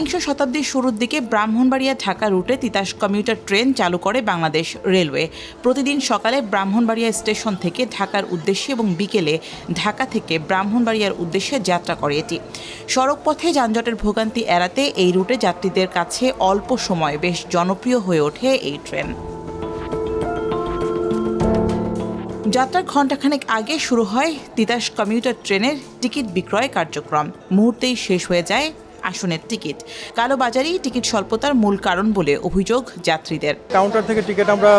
বিংশ শতাব্দীর শুরুর দিকে ব্রাহ্মণবাড়িয়া ঢাকা রুটে তিতাস কমিউটার ট্রেন চালু করে বাংলাদেশ রেলওয়ে। প্রতিদিন সকালে ব্রাহ্মণবাড়িয়া স্টেশন থেকে ঢাকার উদ্দেশ্যে এবং বিকেলে ঢাকা থেকে ব্রাহ্মণবাড়িয়ার উদ্দেশ্যে যাত্রা করে এটি। সড়কপথে যানজটের ভোগান্তি এড়াতে এই রুটে যাত্রীদের কাছে অল্প সময়ে বেশ জনপ্রিয় হয়ে ওঠে এই ট্রেন। যাত্রার ঘণ্টাখানেক আগে শুরু হয় তিতাস কমিউটার ট্রেনের টিকিট বিক্রয় কার্যক্রম। মুহূর্তেই শেষ হয়ে যায় আসনের টিকিট। কালোবাজারি টিকিট স্বল্পতার মূল কারণ বলে অভিযোগ যাত্রীদের। কাউন্টার থেকে টিকিট আমরা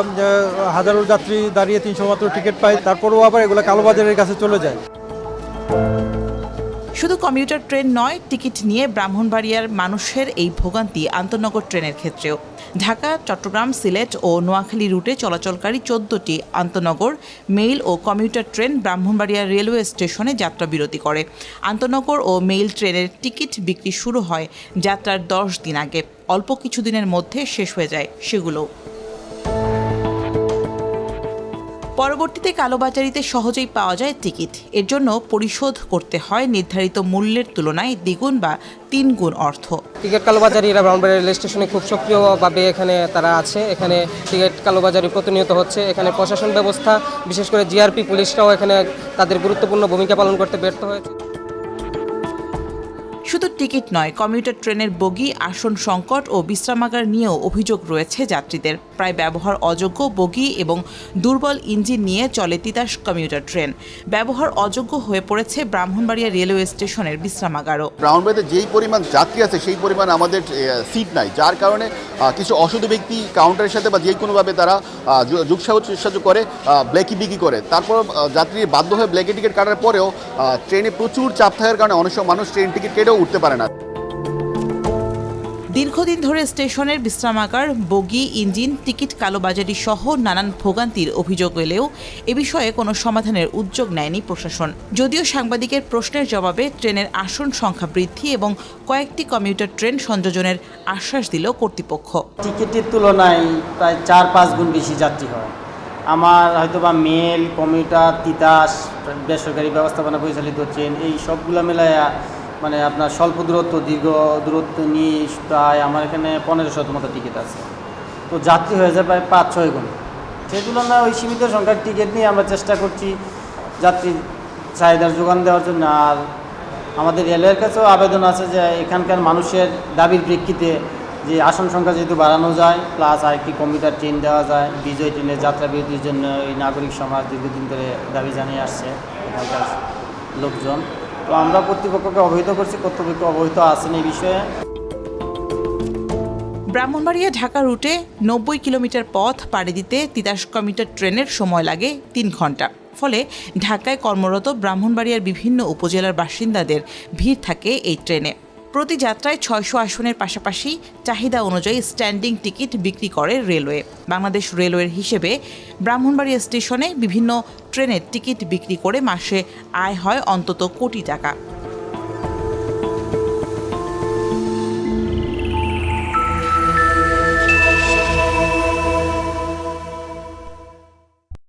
হাজারো যাত্রী দাঁড়িয়ে 300 মাত্র টিকিট পাই, তারপরেও আবার এগুলো কালোবাজারের কাছে চলে যায়। শুধু কমিউটার ট্রেন নয়, টিকিট নিয়ে ব্রাহ্মণবাড়িয়ার মানুষের এই ভোগান্তি আন্তনগর ট্রেনের ক্ষেত্রেও। ঢাকা, চট্টগ্রাম, সিলেট ও নোয়াখালী রুটে চলাচলকারী 14টি আন্তনগর মেইল ও কমিউটার ট্রেন ব্রাহ্মণবাড়িয়া রেলওয়ে স্টেশনে যাত্রা বিরতি করে। আন্তনগর ও মেইল ট্রেনের টিকিট বিক্রি শুরু হয় যাত্রার 10 দিন আগে। অল্প কিছুদিনের মধ্যে শেষ হয়ে যায় সেগুলো। পরবর্তীতে কালোবাজারিতে সহজেই পাওয়া যায় টিকিট। এর জন্য পরিশোধ করতে হয় নির্ধারিত মূল্যের তুলনায় দ্বিগুণ বা 3 গুণ অর্থ। টিকিট কালোবাজারিরা ব্রাহ্মণবাড়িয়া রেল স্টেশনে খুব সক্রিয়ভাবে এখানে তারা আছে। এখানে টিকিট কালোবাজারি প্রতিনিয়ত হচ্ছে। এখানে প্রশাসন ব্যবস্থা, বিশেষ করে জিআরপি পুলিশরাও এখানে তাদের গুরুত্বপূর্ণ ভূমিকা পালন করতে ব্যর্থ হয়েছে। শুধু টিকিট নয়, কমিউটার ট্রেনের বগি, আসন সংকট ও বিশ্রামাগার নিয়েও অভিযোগ রয়েছে যাত্রীদের। প্রায় ব্যবহার অযোগ্য বগি এবং দুর্বল ইঞ্জিন নিয়ে চলে তিতাস কমিউটার ট্রেন। ব্যবহার অযোগ্য হয়ে পড়েছে ব্রাহ্মণবাড়িয়া রেলওয়ে স্টেশনের বিশ্রামাগারও। ব্রাহ্মণবাড়িয়াতে যেই পরিমাণ যাত্রী আছে সেই পরিমাণ আমাদের সিট নাই, যার কারণে কিছু অসাধু ব্যক্তি কাউন্টারের সাথে বা যে কোনোভাবে তারা যোগসাহায্য করে ব্ল্যাকি বিক্রি করে। তারপর যাত্রী বাধ্য হয়ে ব্ল্যাকি টিকিট কাটার পরেও ট্রেনে প্রচুর চাপ থাকার কারণে অনেক সময় মানুষ ট্রেন টিকিট কেটেও উঠতে পারে না। দীর্ঘদিন ধরে স্টেশনের বিশ্রামাগার, বগি, ইঞ্জিন, টিকিট কালোবাজারি সহ নানান ভোগান্তির অভিযোগ এলেও এ বিষয়ে কোনো সমাধানের উদ্যোগ নেয়নি প্রশাসন। যদিও সাংবাদিকের প্রশ্নের জবাবে ট্রেনের আসন সংখ্যা বৃদ্ধি এবং কয়েকটি কমিউটার ট্রেন সংযোজনের আশ্বাস দিল কর্তৃপক্ষ। টিকিটের তুলনায় প্রায় 4-5 গুণ বেশি যাত্রী হয়। আমার হয়তোবা মেল, কমিউটার, তিতাস, বেসরকারি ব্যবস্থাপনা পরিচালিত ট্রেন, এই সবগুলো মেলায় মানে আপনার স্বল্প দূরত্ব, দীর্ঘ দূরত্ব নিয়ে প্রায় আমার এখানে 1500 মতো টিকিট আছে। তো যাত্রী হয়ে যায় প্রায় 5-6 গুণ। সেই তুলনায় ওই সীমিত সংখ্যার টিকিট নিয়ে আমরা চেষ্টা করছি যাত্রীর চাহিদার যোগান দেওয়ার জন্য। আর আমাদের রেলের কাছেও আবেদন আছে যে এখানকার মানুষের দাবির প্রেক্ষিতে যে আসন সংখ্যা যেহেতু বাড়ানো যায়, প্লাস আরেকটি কমিউটার ট্রেন দেওয়া যায়। বিজয় ট্রেনের যাত্রা বিরতির জন্য এই নাগরিক সমাজ দীর্ঘদিন ধরে দাবি জানিয়ে আসছে এখানকার লোকজন। তো আমরা কর্তৃপক্ষকে অবহিত করছি, কর্তৃপক্ষ অবহিত আছেন এই বিষয়ে। ব্রাহ্মণবাড়িয়া ঢাকা রুটে 90 কিলোমিটার পথ পাড়ি দিতে তিতাস কমিউটার ট্রেনের সময় লাগে 3 ঘন্টা। ফলে ঢাকায় কর্মরত ব্রাহ্মণবাড়িয়ার বিভিন্ন উপজেলার বাসিন্দাদের ভিড় থাকে এই ট্রেনে। প্রতি যাত্রায় 600 আসনের পাশাপাশি চাহিদা অনুযায়ী স্ট্যান্ডিং টিকিট বিক্রি করে রেলওয়ে। বাংলাদেশ রেলওয়ের হিসেবে ব্রাহ্মণবাড়িয়া স্টেশনে বিভিন্ন ট্রেনের টিকিট বিক্রি করে মাসে আয় হয় অন্তত কোটি টাকা।